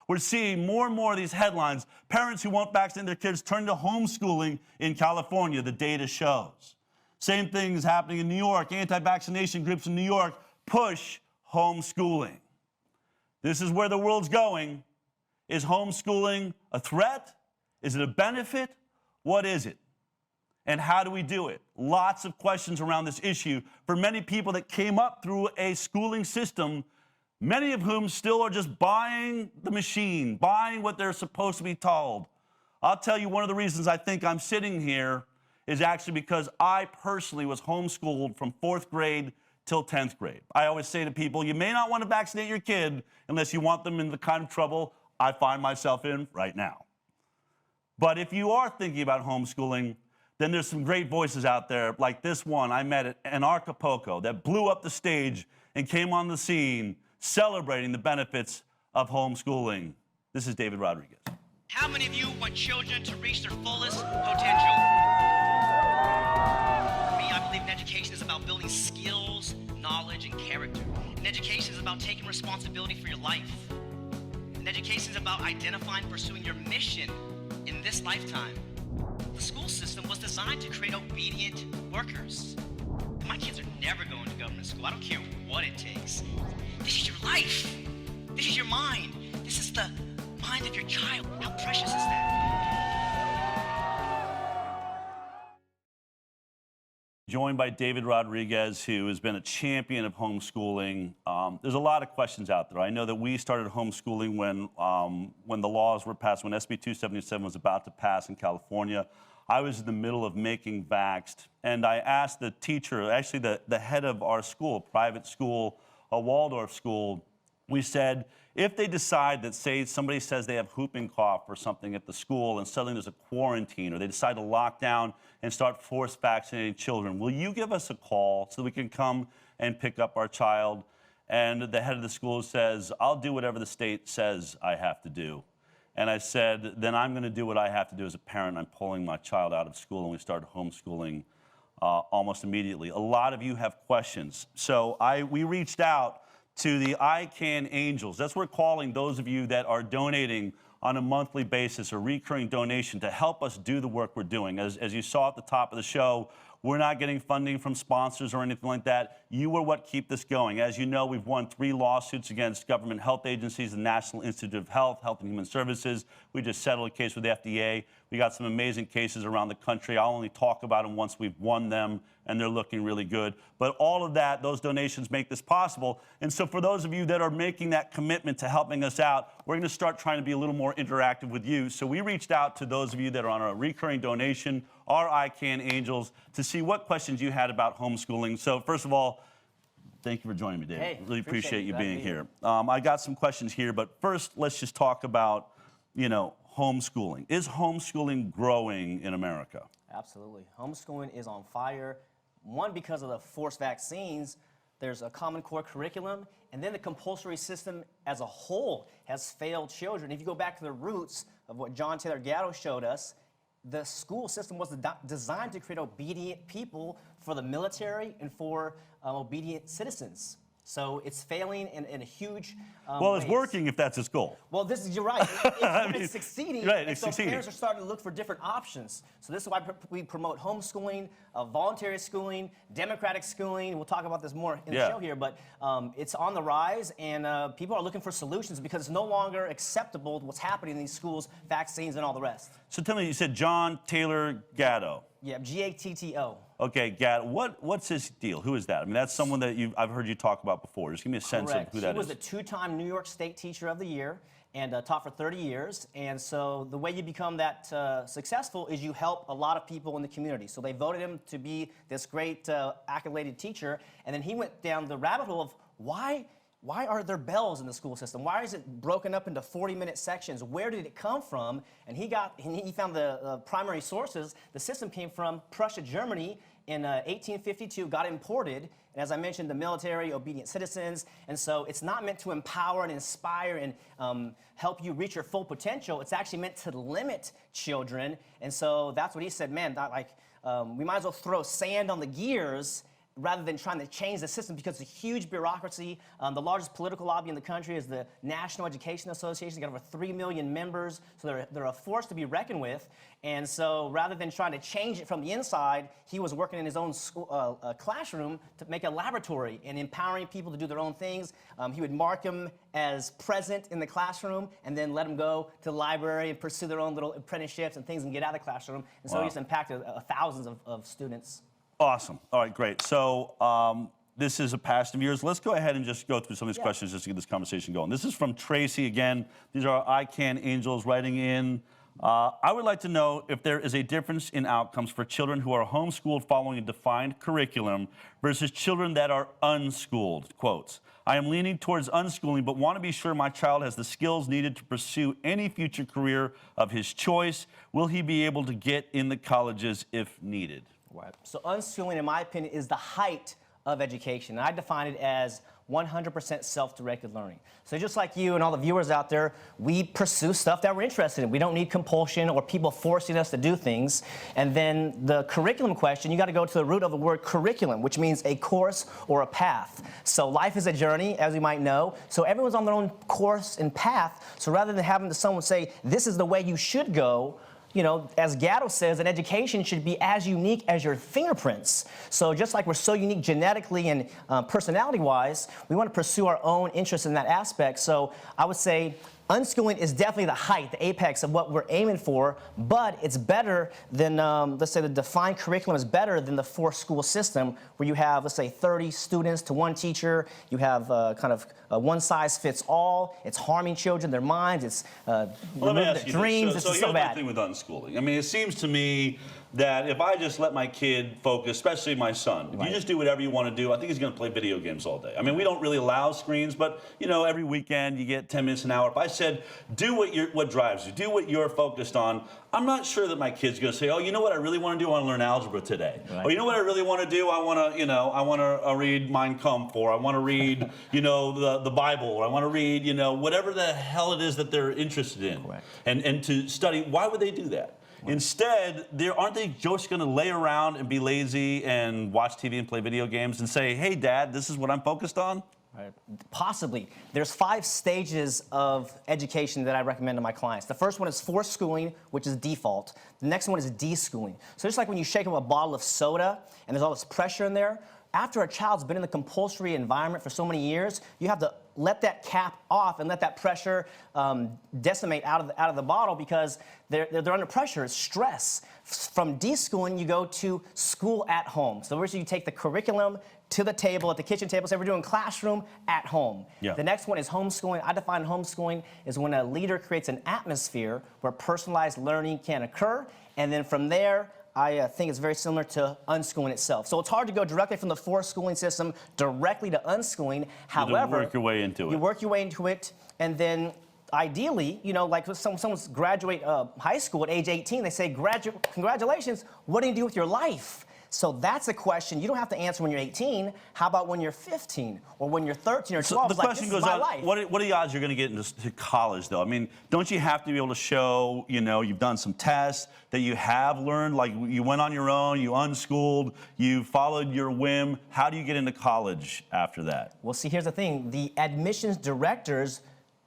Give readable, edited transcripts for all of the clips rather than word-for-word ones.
We're seeing more and more of these headlines. Parents who won't vaccinate their kids turn to homeschooling in California, the data shows. Same thing is happening in New York. Anti-vaccination groups in New York push homeschooling. This is where the world's going. Is homeschooling a threat? Is it a benefit? What is it? And how do we do it? Lots of questions around this issue for many people that came up through a schooling system, many of whom still are just buying the machine, buying what they're supposed to be told. I'll tell you, one of the reasons I think I'm sitting here is actually because I personally was homeschooled from 4th grade till 10th grade. I always say to people, you may not want to vaccinate your kid unless you want them in the kind of trouble I find myself in right now. But if you are thinking about homeschooling, then there's some great voices out there, like this one I met at Anarchapulco that blew up the stage and came on the scene celebrating the benefits of homeschooling. This is David Rodriguez. How many of you want children to reach their fullest potential? For me, I believe in education is about building skills, knowledge, and character. And education is about taking responsibility for your life. And education is about identifying and pursuing your mission in this lifetime. The school system was designed to create obedient workers. My kids are never going to government school. I don't care what it takes. This is your life. This is your mind. This is the mind of your child. How precious is that? Joined by David Rodriguez, who has been a champion of homeschooling. There's a lot of questions out there. I know that we started homeschooling when the laws were passed, when SB 277 was about to pass in California. I was in the middle of making Vaxxed, and I asked the teacher, actually the head of our school, private school, a Waldorf school, we said, if they decide that, say, somebody says they have whooping cough or something at the school and suddenly there's a quarantine, or they decide to lock down and start force vaccinating children, will you give us a call so that we can come and pick up our child? And the head of the school says, I'll do whatever the state says I have to do. And I said, then I'm going to do what I have to do as a parent. I'm pulling my child out of school, and we started homeschooling almost immediately. A lot of you have questions. So we reached out to the ICANN Angels. That's what we're calling those of you that are donating on a monthly basis, a recurring donation to help us do the work we're doing. As you saw at the top of the show, we're not getting funding from sponsors or anything like that. You are what keep this going. As you know, we've won 3 lawsuits against government health agencies, the National Institute of Health, Health and Human Services. We just settled a case with the FDA. We got some amazing cases around the country. I'll only talk about them once we've won them, and they're looking really good. But all of that, those donations make this possible. And so for those of you that are making that commitment to helping us out, we're going to start trying to be a little more interactive with you. So we reached out to those of you that are on a recurring donation, our ICANN Angels, to see what questions you had about homeschooling. So first of all, thank you for joining me, David. Hey, really appreciate you being here. I got some questions here, but first let's just talk about, homeschooling. Is homeschooling growing in America? Absolutely. Homeschooling is on fire. One, because of the forced vaccines, there's a Common Core curriculum, and then the compulsory system as a whole has failed children. If you go back to the roots of what John Taylor Gatto showed us, the school system was designed to create obedient people for the military and for obedient citizens. So it's failing in a huge well, it's ways. Working if that's its goal. Well, you're right. It's succeeding. Right, and so parents are starting to look for different options. So this is why we promote homeschooling, voluntary schooling, democratic schooling. We'll talk about this more in the show here, but it's on the rise, and people are looking for solutions because it's no longer acceptable what's happening in these schools, vaccines, and all the rest. So tell me, you said John Taylor Gatto. Yeah, G-A-T-T-O. Okay, Gatto. What's his deal? Who is that? I mean, that's someone that I've heard you talk about before. Just give me a sense of who that is. He was a 2-time New York State Teacher of the Year and taught for 30 years. And so the way you become that successful is you help a lot of people in the community. So they voted him to be this great accoladed teacher. And then he went down the rabbit hole of why are there bells in the school system? Why is it broken up into 40-minute sections? Where did it come from? And he found the primary sources. The system came from Prussia, Germany in 1852, got imported. And as I mentioned, the military, obedient citizens. And so it's not meant to empower and inspire and help you reach your full potential. It's actually meant to limit children. And so that's what he said, man, we might as well throw sand on the gears rather than trying to change the system, because it's a huge bureaucracy. The largest political lobby in the country is the National Education Association. They got over 3 million members, so they're a force to be reckoned with. And so rather than trying to change it from the inside, he was working in his own school, classroom to make a laboratory and empowering people to do their own things. He would mark them as present in the classroom and then let them go to the library and pursue their own little apprenticeships and things and get out of the classroom. And so Wow. he's impacted thousands of students. Awesome. All right, great. So this is a passion of yours. Let's go ahead and just go through some of these questions just to get this conversation going. This is from Tracy again. These are our ICANN angels writing in. I would like to know if there is a difference in outcomes for children who are homeschooled following a defined curriculum versus children that are unschooled. Quotes. I am leaning towards unschooling, but want to be sure my child has the skills needed to pursue any future career of his choice. Will he be able to get in the colleges if needed? Right. So unschooling, in my opinion, is the height of education. And I define it as 100% self-directed learning. So just like you and all the viewers out there, we pursue stuff that we're interested in. We don't need compulsion or people forcing us to do things. And then the curriculum question, you got to go to the root of the word curriculum, which means a course or a path. So life is a journey, as you might know. So everyone's on their own course and path. So rather than having someone say, this is the way you should go, you know, as Gatto says, an education should be as unique as your fingerprints. So just like we're so unique genetically and personality-wise, we want to pursue our own interests in that aspect. So I would say unschooling is definitely the height, the apex of what we're aiming for, but it's better than, let's say the defined curriculum is better than the forced school system where you have, let's say, 30 students to one teacher. You have kind of one size fits all. It's harming children, their minds. It's removing their dreams. So It's here's so my bad. thing with unschooling. I mean, it seems to me that if I just let my kid focus, especially my son, if you just do whatever you want to do, I think he's going to play video games all day. I mean, we don't really allow screens, but you know, every weekend you get 10 minutes an hour. If I said, do what drives you, do what you're focused on, I'm not sure that my kid's going to say, oh, you know what I really want to do? I want to learn algebra today. Right. Or you know what I really want to do? I want to, I want to read Mein Kampf, or I want to read, the Bible, or I want to read, whatever the hell it is that they're interested in, Correct. and to study. Why would they do that? Instead, aren't they just going to lay around and be lazy and watch TV and play video games and say, hey, Dad, this is what I'm focused on? Right. Possibly. There's 5 stages of education that I recommend to my clients. The first one is forced schooling, which is default. The next one is deschooling. So just like when you shake up a bottle of soda and there's all this pressure in there, after a child's been in the compulsory environment for so many years, you have to let that cap off and let that pressure decimate out of the bottle because they're under pressure. It's stress. From deschooling, you go to school at home. So first you take the curriculum to the table, at the kitchen table. So we're doing classroom at home. Yeah. The next one is homeschooling. I define homeschooling as when a leader creates an atmosphere where personalized learning can occur. And then from there, I think it's very similar to unschooling itself. So it's hard to go directly from the forced schooling system directly to unschooling. However, work your way into it. You work your way into it, and then ideally, like when someone's graduate high school at age 18, they say, congratulations, what do you do with your life? So that's a question you don't have to answer when you're 18. How about when you're 15 or when you're 13 or 12? So the It's like, question this goes is my on, life. what are the odds you're going to get into college, though? I mean, don't you have to be able to show, you've done some tests, that you have learned, like you went on your own, you unschooled, you followed your whim? How do you get into college after that? Well, see, here's the thing. The admissions directors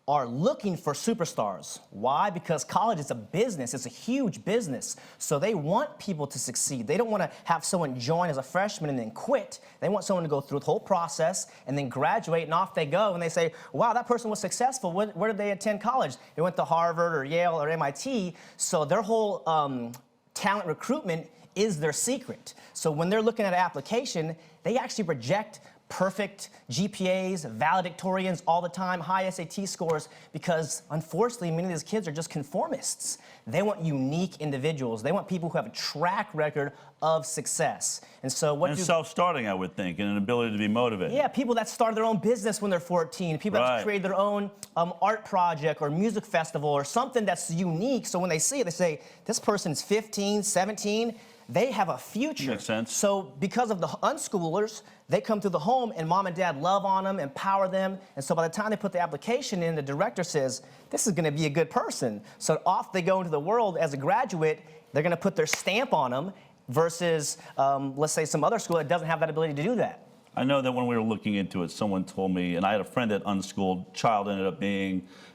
are looking for superstars. Why? Because college is a business. It's a huge business. So they want people to succeed. They don't want to have someone join as a freshman and then quit. They want someone to go through the whole process and then graduate, and off they go. And they say, wow, that person was successful. Where did they attend college? They went to Harvard or Yale or MIT. So their whole talent recruitment is their secret. So when they're looking at an application, they actually reject perfect GPAs, valedictorians all the time, high SAT scores, because unfortunately many of these kids are just conformists. They want unique individuals. They want people who have a track record of success. And so what self-starting, I would think, and an ability to be motivated. Yeah, people that started their own business when they're 14, people that created their own art project or music festival or something that's unique. So when they see it, they say, this person's 15, 17, they have a future. Makes sense. So because of the unschoolers, they come through the home and mom and dad love on them, empower them. And so by the time they put the application in, the director says, this is going to be a good person. So off they go into the world as a graduate. They're going to put their stamp on them. versus, let's say, some other school that doesn't have that ability to do that? I know that when we were looking into it, someone told me, and I had a friend that unschooled, child ended up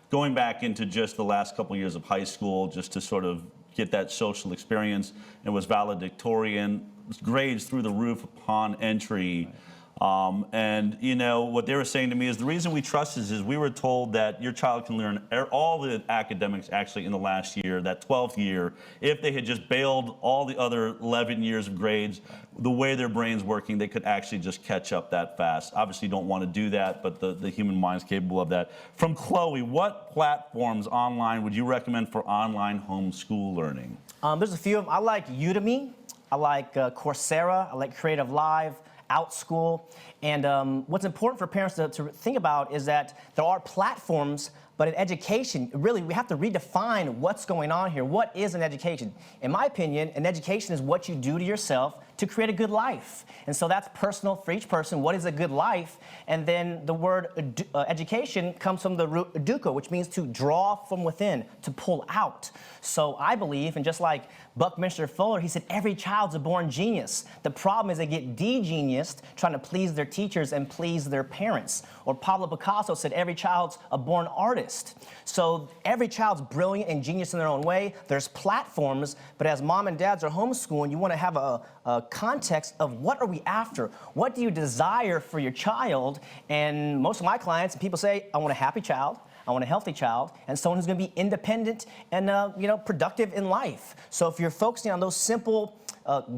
going back into just the last couple years of high school just to sort of get that social experience, and was valedictorian, grades through the roof upon entry. And you know what they were saying to me is the reason we trust this is we were told that your child can learn all the academics actually in the last year, that 12th year, if they had just bailed all the other 11 years of grades. The way their brain's working, they could actually just catch up that fast. Obviously, you don't want to do that, but the human mind's capable of that. From Chloe, what platforms online would you recommend for online homeschool learning? There's a few of them. I like Udemy. I like Coursera. I like Creative Live. OutSchool. And what's important for parents to think about is that there are platforms, but in education, really, we have to redefine what's going on here. What is an education? In my opinion, an education is what you do to yourself to create a good life. And so that's personal for each person. What is a good life? And then the word education comes from the root educo, which means to draw from within, to pull out. So I believe, and just like Buckminster Fuller, he said every child's a born genius. The problem is they get de-geniused trying to please their teachers and please their parents. Or Pablo Picasso said every child's a born artist. So every child's brilliant and genius in their own way. There's platforms, but as mom and dads are homeschooling, you want to have a context of what are we after? What do you desire for your child? And most of my clients, people say, I want a happy child. I want a healthy child and someone who's going to be independent and productive in life. So if you're focusing on those simple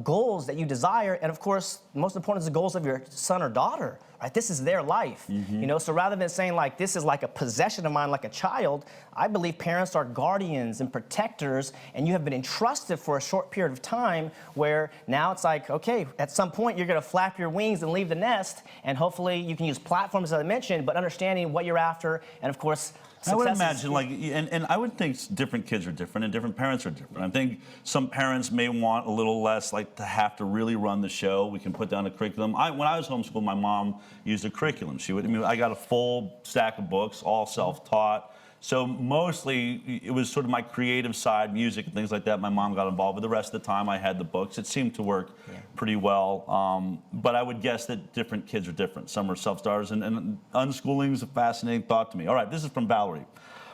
goals that you desire, and of course, most important is the goals of your son or daughter, right? This is their life, so rather than saying like, this is like a possession of mine like a child, I believe parents are guardians and protectors, and you have been entrusted for a short period of time where now it's like, okay, at some point you're gonna flap your wings and leave the nest, and hopefully you can use platforms as I mentioned, but understanding what you're after, and of course, I would imagine, and I would think different kids are different and different parents are different. I think some parents may want a little less, like to have to really run the show. We can put down a curriculum. When I was homeschooled, my mom used a curriculum. I got a full stack of books, all self-taught. So mostly it was sort of my creative side, music and things like that. My mom got involved, but the rest of the time I had the books. It seemed to work pretty well. But I would guess that different kids are different. Some are self-starters, and unschooling is a fascinating thought to me. All right, this is from Valerie.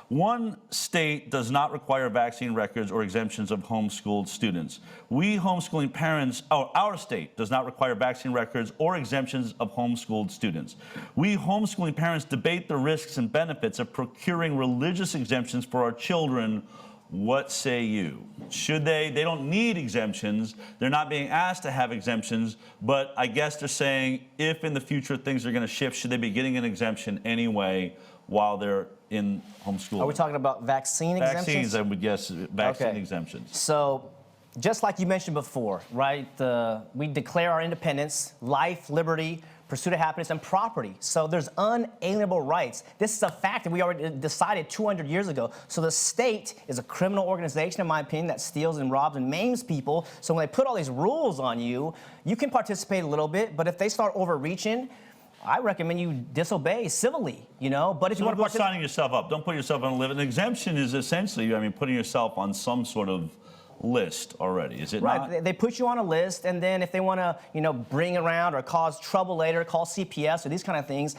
One state does not require vaccine records or exemptions of homeschooled students. We homeschooling parents, our state does not require vaccine records or exemptions of homeschooled students. We homeschooling parents debate the risks and benefits of procuring religious exemptions for our children. What say you? Should they don't need exemptions. They're not being asked to have exemptions, but I guess they're saying if in the future things are going to shift, should they be getting an exemption anyway while they're in homeschooling? Are we talking about vaccine exemptions? Vaccines, I would guess, vaccine exemptions. So, just like you mentioned before, right? We declare our independence, life, liberty, pursuit of happiness, and property. So there's unalienable rights. This is a fact that we already decided 200 years ago. So the state is a criminal organization, in my opinion, that steals and robs and maims people. So when they put all these rules on you, you can participate a little bit, but if they start overreaching, I recommend you disobey civilly, But if you want to participate, signing yourself up, don't put yourself on a list. An exemption is essentially, putting yourself on some sort of list already, is it not? Right, they put you on a list, and then if they want to, bring around or cause trouble later, call CPS or these kind of things.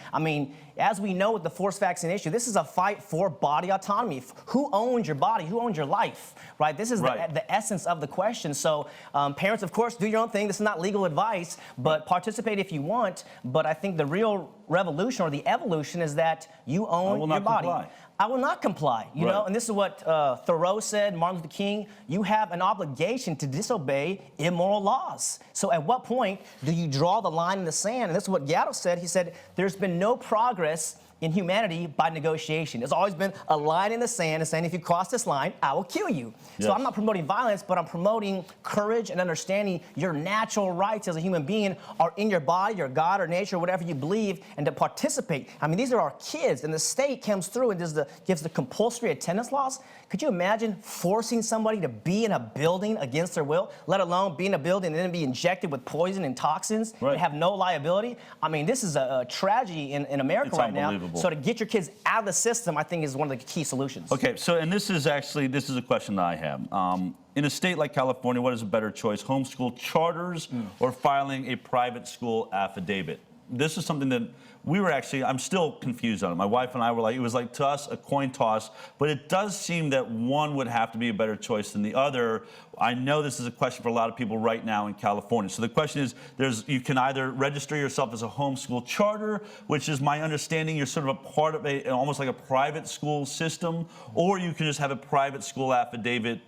As we know with the forced vaccination, this is a fight for body autonomy. Who owns your body? Who owns your life? Right? This is the essence of the question. So parents, of course, do your own thing. This is not legal advice, but participate if you want. But I think the real revolution or the evolution is that you own your body. Comply. I will not comply, and this is what Thoreau said, Martin Luther King, you have an obligation to disobey immoral laws. So at what point do you draw the line in the sand? And this is what Gatto said. He said, there's been no progress in humanity by negotiation. There's always been a line in the sand and saying, if you cross this line, I will kill you. Yes. So I'm not promoting violence, but I'm promoting courage and understanding your natural rights as a human being are in your body, your God or nature, whatever you believe, and to participate. These are our kids, and the state comes through and gives the compulsory attendance laws. Could you imagine forcing somebody to be in a building against their will, let alone be in a building and then be injected with poison and toxins and have no liability? This is a tragedy in America right now. Unbelievable. So to get your kids out of the system, I think is one of the key solutions. Okay, so, and this is a question that I have. In a state like California, what is a better choice, homeschool charters or filing a private school affidavit? This is something that I'm still confused on it. My wife and I were like, it was like to us a coin toss, but it does seem that one would have to be a better choice than the other. I know this is a question for a lot of people right now in California. So the question is, you can either register yourself as a homeschool charter, which is my understanding, you're sort of a part of almost like a private school system, or you can just have a private school affidavit.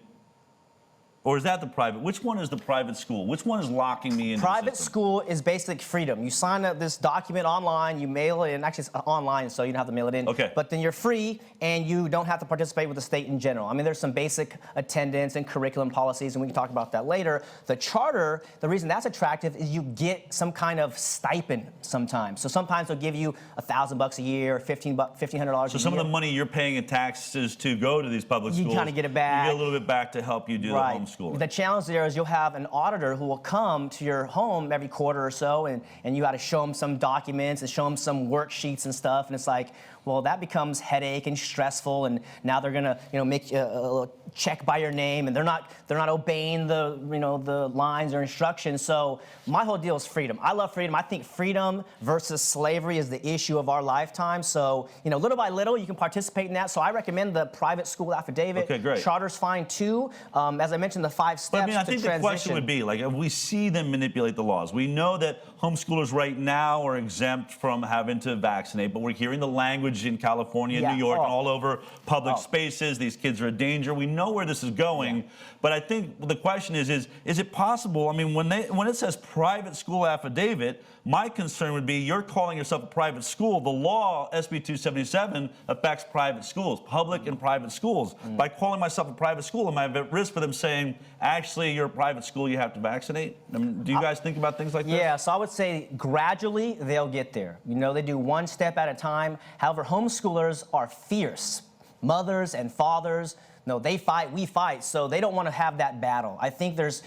Or is that the private? Which one is the private school? Which one is locking me in? Private school is basic freedom. You sign up this document online, you mail it in. Actually, it's online, so you don't have to mail it in. Okay. But then you're free, and you don't have to participate with the state in general. I mean, there's some basic attendance and curriculum policies, and we can talk about that later. The charter, the reason that's attractive is you get some kind of stipend sometimes. So sometimes they'll give you $1,000 a year, $1,500 a year. So some of the money you're paying in taxes to go to these public schools, you kind of get it back. You get a little bit back to help you do the homeschooling. The challenge there is you'll have an auditor who will come to your home every quarter or so, and you got to show them some documents and show them some worksheets and stuff, and it's like, well, that becomes headache and stressful, and now they're gonna, make a check by your name, and they're not obeying the, the lines or instructions. So my whole deal is freedom. I love freedom. I think freedom versus slavery is the issue of our lifetime. So, little by little, you can participate in that. So I recommend the private school affidavit. Okay, great. Charter's fine too. As I mentioned, the 5 steps. But I think the question would be, like, if we see them manipulate the laws, we know that homeschoolers right now are exempt from having to vaccinate, but we're hearing the language in California, New York, and all over public spaces. These kids are a danger. We know where this is going, but I think the question is it possible? I mean, when it says private school affidavit, my concern would be you're calling yourself a private school. The law, SB 277, affects private schools, public and private schools. By calling myself a private school, am I at risk for them saying, actually, you're a private school, you have to vaccinate? I mean, do you guys think about things like that? Yeah, so I would say gradually they'll get there. They do one step at a time. However, homeschoolers are fierce. Mothers and fathers, no, they fight, we fight, so they don't want to have that battle. I think there's,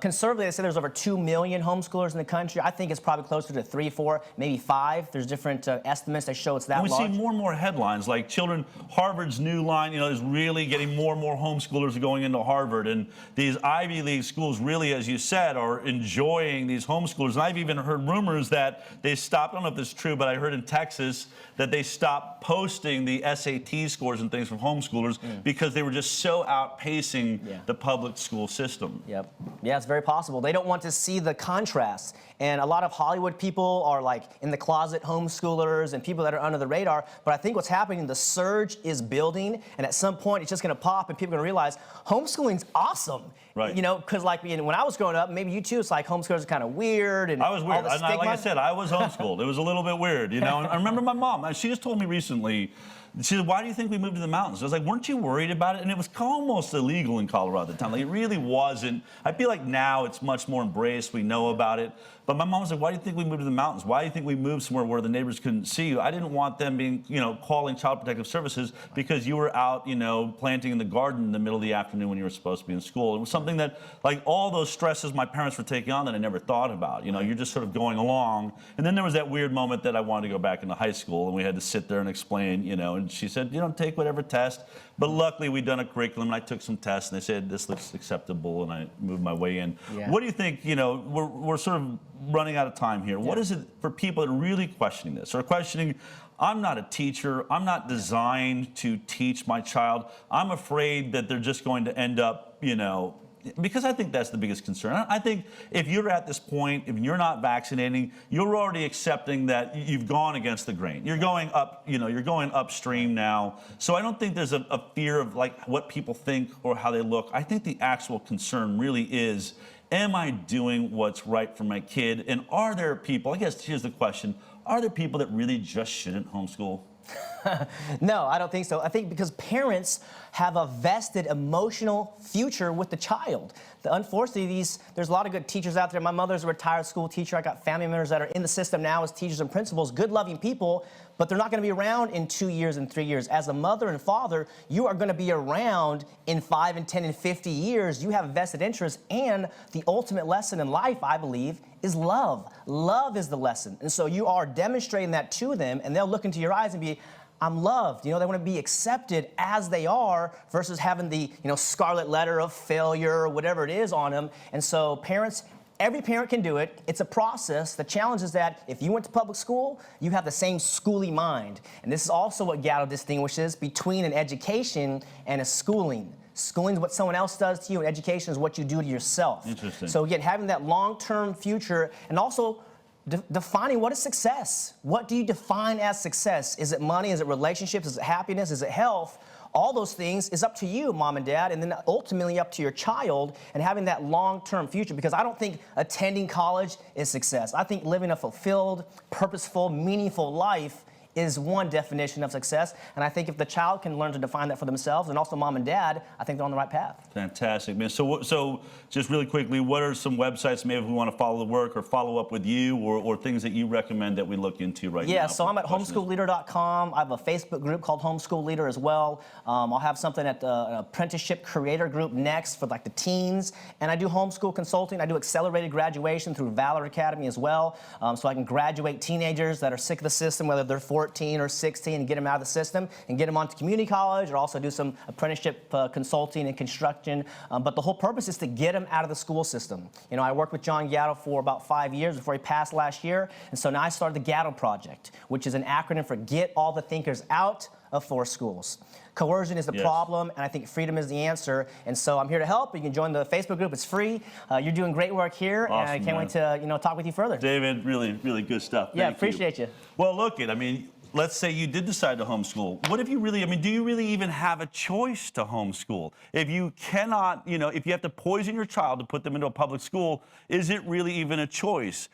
conservatively, they say there's over 2 million homeschoolers in the country. I think it's probably closer to 3, 4, maybe 5. There's different estimates that show it's that large. And we see more and more headlines, like Harvard's new line, is really getting more and more homeschoolers going into Harvard. And these Ivy League schools really, as you said, are enjoying these homeschoolers. And I've even heard rumors that they stopped, I don't know if this is true, but I heard in Texas that they stopped posting the SAT scores and things from homeschoolers because they were just so outpacing the public school system. Yep. Yeah, it's very possible. They don't want to see the contrast. And a lot of Hollywood people are like in the closet homeschoolers and people that are under the radar. But I think what's happening, the surge is building. And at some point, it's just going to pop and people are going to realize homeschooling's awesome. Right. Because like when I was growing up, maybe you too, it's like homeschoolers are kind of weird. And I was weird. All the Like I said, I was homeschooled. It was a little bit weird, And I remember my mom, she just told me recently, she said, why do you think we moved to the mountains? I was like, weren't you worried about it? And it was almost illegal in Colorado at the time. Like, it really wasn't. I feel like now it's much more embraced. We know about it. But my mom was like, why do you think we moved to the mountains? Why do you think we moved somewhere where the neighbors couldn't see you? I didn't want them being, calling Child Protective Services because you were out, planting in the garden in the middle of the afternoon when you were supposed to be in school. It was something that, like, all those stresses my parents were taking on that I never thought about. You're just sort of going along. And then there was that weird moment that I wanted to go back into high school, and we had to sit there and explain, and she said, take whatever test. But luckily, we'd done a curriculum, and I took some tests, and they said, this looks acceptable, and I moved my way in. Yeah. What do you think, we're sort of running out of time here. What is it for people that are really questioning this, or questioning, I'm not a teacher, I'm not designed to teach my child, I'm afraid that they're just going to end up, because I think that's the biggest concern. I think if you're at this point, if you're not vaccinating, you're already accepting that you've gone against the grain. You're going up, you're going upstream now. So I don't think there's a fear of like what people think or how they look. I think the actual concern really is, am I doing what's right for my kid? And are there people, I guess here's the question, are there people that really just shouldn't homeschool? No, I don't think so. I think because parents have a vested emotional future with the child. Unfortunately, there's a lot of good teachers out there. My mother's a retired school teacher. I got family members that are in the system now as teachers and principals, good, loving people, but they're not going to be around in 2 years and 3 years. As a mother and father, you are going to be around in 5 and 10 and 50 years. You have a vested interest, and the ultimate lesson in life, I believe, is love. Love is the lesson. And so you are demonstrating that to them, and they'll look into your eyes and be, I'm loved. You know, they want to be accepted as they are versus having the, scarlet letter of failure or whatever it is on them. And so parents, every parent can do it. It's a process. The challenge is that if you went to public school, you have the same schooly mind. And this is also what Gatto distinguishes between an education and a schooling. Schooling is what someone else does to you, and education is what you do to yourself. Interesting. So again, having that long-term future, and also defining what is success. What do you define as success? Is it money? Is it relationships? Is it happiness? Is it health? All those things is up to you, mom and dad, and then ultimately up to your child, and having that long-term future, because I don't think attending college is success. I think living a fulfilled, purposeful, meaningful life is one definition of success, and I think if the child can learn to define that for themselves, and also mom and dad, I think they're on the right path. Fantastic, man. So just really quickly, what are some websites maybe if we want to follow the work or follow up with you, or things that you recommend that we look into right now? Yeah, so I'm at questions? homeschoolleader.com. I have a Facebook group called Homeschool Leader as well. I'll have something at an apprenticeship creator group next for like the teens, and I do homeschool consulting. I do accelerated graduation through Valor Academy as well, so I can graduate teenagers that are sick of the system, whether they're 14 or 16, and get them out of the system and get them onto community college, or also do some apprenticeship consulting and construction. But the whole purpose is to get them out of the school system. You know, I worked with John Gatto for about 5 years before he passed last year, and so now I started the Gatto Project, which is an acronym for Get All the Thinkers Out of Forced Schools. Coercion is the Yes. problem, and I think freedom is the answer. And so I'm here to help. You can join the Facebook group. It's free. You're doing great work here, and I Awesome, can't man. wait to talk with you further. David, really, really good stuff. Yeah, Thank appreciate you. Well, look, let's say you did decide to homeschool. What if you really, do you really even have a choice to homeschool? If you cannot, if you have to poison your child to put them into a public school, is it really even a choice?